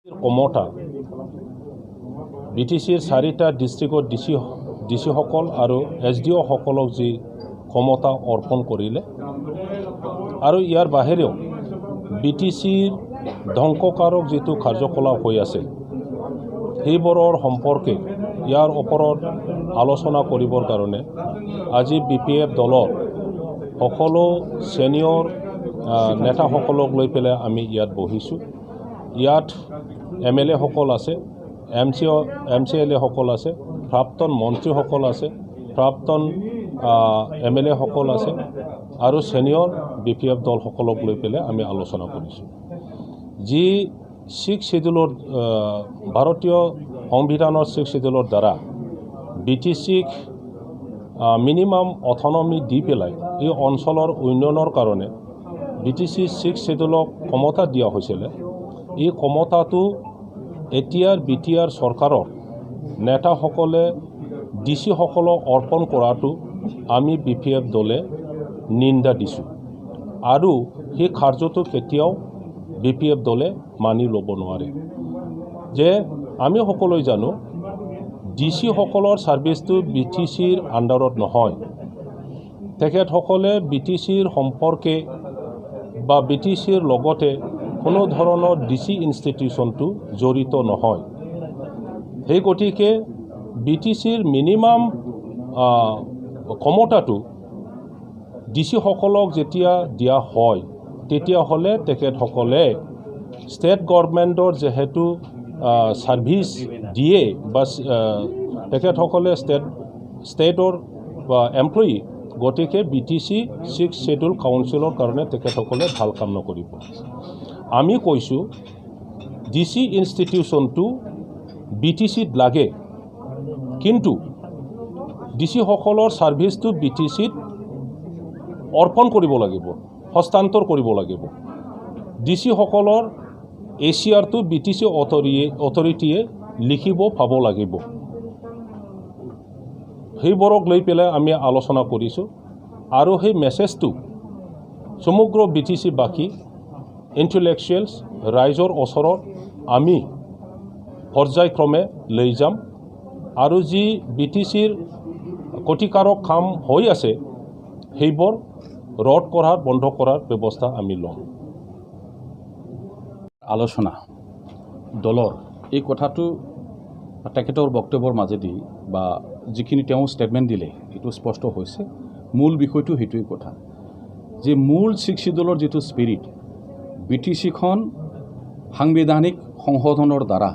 কমতা বিটিচিৰ 4টা ডিষ্ট্ৰিক্টৰ ডিচিসকল আৰু SDO সকলক যি ক্ষমতা অৰ্পণ কৰিলে আৰু ইয়াৰ বাহিৰেও বিটিচিৰ ধ্বংসকাৰক যিটো কাৰ্যকলাপ হৈ আছে সেইবোৰৰ সম্পৰ্কে ইয়াৰ ওপৰত আলোচনা কৰিবৰ কাৰণে আজি BPF দলৰ সকলো সিনিয়ৰ নেতাসকলক লৈ পেলাই আমি ইয়াত বহিছোঁ। ইয়াত MLA সকল আছে, MCLA সকল আছে, প্ৰাক্তন মন্ত্ৰীসকল আছে, প্ৰাক্তন MLA সকল আছে আৰু সিনিয়ৰ BPF দল সকলক লৈ পেলাই আমি আলোচনা কৰিছোঁ। যি 6 শিডিউলৰ ভাৰতীয় সংবিধানৰ 6 শিডিউলৰ দ্বাৰা BTCক মিনিমাম অটনমি দি পেলাই এই অঞ্চলৰ উন্নয়নৰ কাৰণে BTC 6 শিডিউলক ক্ষমতা দিয়া হৈছিল। এই ক্ষমতাটো এতিয়াৰ BTR চৰকাৰৰ নেতাসকলে DC সকলক অৰ্পণ কৰাটো আমি BPF দলে নিন্দা দিছোঁ আৰু সেই কাৰ্যটো কেতিয়াও BPF দলে মানি ল'ব নোৱাৰে। যে আমি সকলোৱে জানো DC সকলৰ ছাৰ্ভিচটো BTCৰ আণ্ডাৰত নহয়। তেখেতসকলে BTCৰ সম্পৰ্কে বা BTCৰ লগতে কোনো ধৰণৰ DC ইনষ্টিটিউশ্যনটো জড়িত নহয়। সেই গতিকে BTCৰ মিনিমাম ক্ষমতাটো DC সকলক যেতিয়া দিয়া হয় তেতিয়াহ'লে তেখেতসকলে ষ্টেট গভৰ্ণমেণ্টৰ যেহেতু ছাৰ্ভিচ দিয়ে বা তেখেতসকলে ষ্টেটৰ বা এমপ্লয়ি গতিকে BTC 6 শিডিউল কাউন্সিলৰ কাৰণে তেখেতসকলে ভাল কাম নকৰিব। আমি কৈছোঁ DC ইনষ্টিটিউশ্যনটো BTCত লাগে, কিন্তু DC সকলৰ ছাৰ্ভিচটো BTCত অৰ্পণ কৰিব লাগিব, হস্তান্তৰ কৰিব লাগিব। DC সকলৰ ACRটো BTC অথৰিটিয়ে লিখিব পাব লাগিব। সেইবোৰক লৈ পেলাই আমি আলোচনা কৰিছোঁ আৰু সেই মেছেজটো সমগ্ৰ BTC বাকী ইণ্টেলেকচুৱেলছ ৰাইজৰ ওচৰত আমি পৰ্যায়ক্ৰমে লৈ যাম আৰু যি BTCৰ ক্ষতিকাৰক কাম হৈ আছে সেইবোৰ ৰদ কৰাৰ বন্ধ কৰাৰ ব্যৱস্থা আমি ল'ম। আলোচনা দলৰ এই কথাটো তেখেতৰ বক্তব্যৰ মাজেদি বা যিখিনি তেওঁ ষ্টেটমেণ্ট দিলে এইটো স্পষ্ট হৈছে। মূল বিষয়টো সেইটোৱেই কথা যে মূল 6 শিডিউলৰ যিটো স্পিৰিট BTCখন সাংবিধানিক সংশোধনৰ দ্বাৰা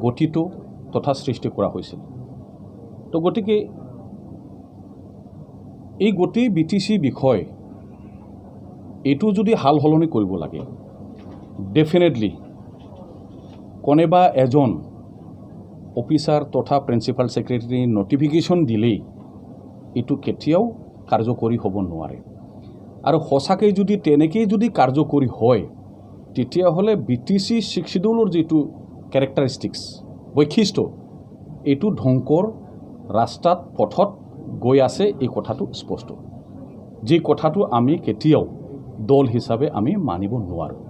গঠিত তথা সৃষ্টি কৰা হৈছিল। তো গতিকে এই গোটেই BTC বিষয় এইটো যদি হাল সলনি কৰিব লাগে ডেফিনেটলি কোনোবা এজন অফিচাৰ তথা প্ৰিন্সিপাল ছেক্ৰেটাৰী নটিফিকেশ্যন দিলেই এইটো কেতিয়াও কাৰ্যকৰী হ'ব নোৱাৰে। আৰু সঁচাকৈ যদি তেনেকৈ যদি কাৰ্যকৰী হয় তেতিয়াহ'লে BTC 6 শিডিউলৰ যিটো কেৰেক্টাৰিষ্টিক্স বৈশিষ্ট্য এইটো ধ্বংসৰ ৰাস্তাত পথত গৈ আছে, এই কথাটো স্পষ্ট। যি কথাটো আমি কেতিয়াও দল হিচাপে আমি মানিব নোৱাৰোঁ।